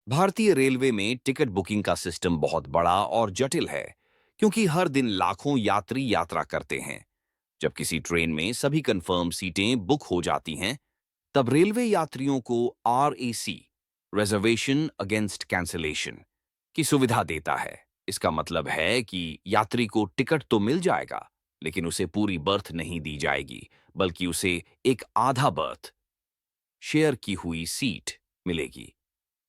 भारतीय रेलवे में ticket booking का सिस्टम बहुत बड़ा और जटिल है, क्योंकि हर दिन लाखों यात्री यात्रा करते हैं। जब किसी ट्रेन में सभी कंफर्म सीटें बुक हो जाती हैं, तब रेलवे यात्रियों को RAC, रिजर्वेशन अगेंस्ट कैंसिलेशन, की सुविधा देता है। इसका मतलब है कि यात्री को टिकट तो मिल जाएगा, लेकिन उसे पूरी बर्थ नहीं दी जाएगी, बल्कि उसे एक आधा बर्थ, शेयर की हुई सीट, मिलेगी।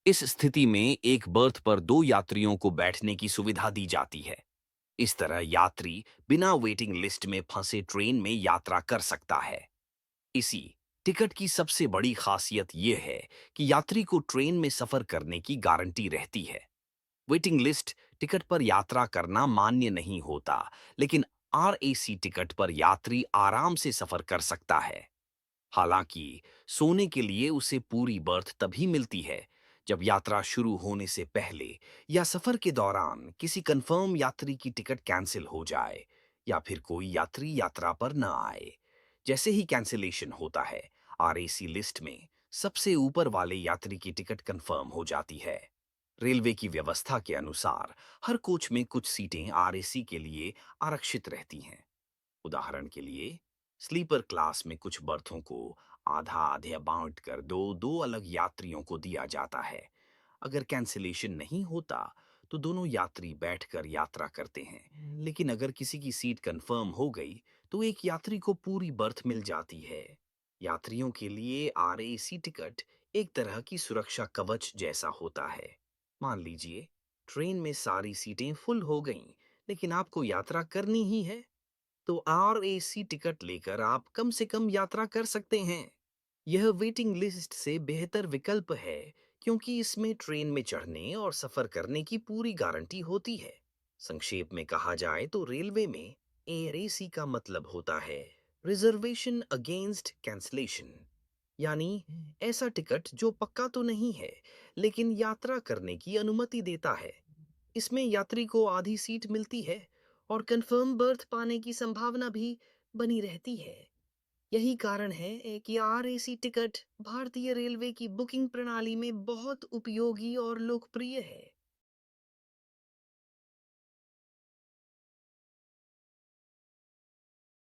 इस स्थिति में एक बर्थ पर दो यात्रियों को बैठने की सुविधा दी जाती है। इस तरह यात्री बिना वेटिंग लिस्ट में फंसे ट्रेन में यात्रा कर सकता है। इसी टिकट की सबसे बड़ी खासियत यह है कि यात्री को ट्रेन में सफर करने की गारंटी रहती है। वेटिंग लिस्ट टिकट पर यात्रा करना मान्य नहीं होता, लेकिन RAC टिकट पर यात्री आराम से सफर कर सकता है। हालांकि सोने के लिए उसे पूरी बर्थ तभी मिलती है जब यात्रा शुरू होने से पहले या सफर के दौरान किसी कंफर्म यात्री की टिकट कैंसिल हो जाए या फिर कोई यात्री यात्रा पर न आए। जैसे ही कैंसिलेशन होता है, RAC लिस्ट में सबसे ऊपर वाले यात्री की टिकट कंफर्म हो जाती है। रेलवे की व्यवस्था के अनुसार हर कोच में कुछ सीटें RAC के लिए आरक्षित रहती हैं। उदाहरण के लिए, स्लीपर क्लास में कुछ बर्थों को आधा आधे बांट कर दो दो अलग यात्रियों को दिया जाता है। अगर कैंसिलेशन नहीं होता तो दोनों यात्री बैठकर यात्रा करते हैं, लेकिन अगर किसी की सीट कंफर्म हो गई तो एक यात्री को पूरी बर्थ मिल जाती है। यात्रियों के लिए RAC टिकट एक तरह की सुरक्षा कवच जैसा होता है। मान लीजिए ट्रेन में सारी सीटें फुल हो गईं, लेकिन आपको यात्रा करनी ही है, तो RAC टिकट लेकर आप कम से कम यात्रा कर सकते हैं। यह वेटिंग लिस्ट से बेहतर विकल्प है, क्योंकि इसमें ट्रेन में चढ़ने और सफर करने की पूरी गारंटी होती है। संक्षेप में कहा जाए तो रेलवे में ARAC का मतलब होता है रिजर्वेशन अगेंस्ट कैंसलेशन, यानी ऐसा टिकट जो पक्का तो नहीं है, लेकिन यात्रा करने की अनुमति देता है। इसमें यात्री को आधी सीट मिलती है और कंफर्म बर्थ पाने की संभावना भी बनी रहती है। यही कारण है कि RAC टिकट भारतीय रेलवे की बुकिंग प्रणाली में बहुत उपयोगी और लोकप्रिय है।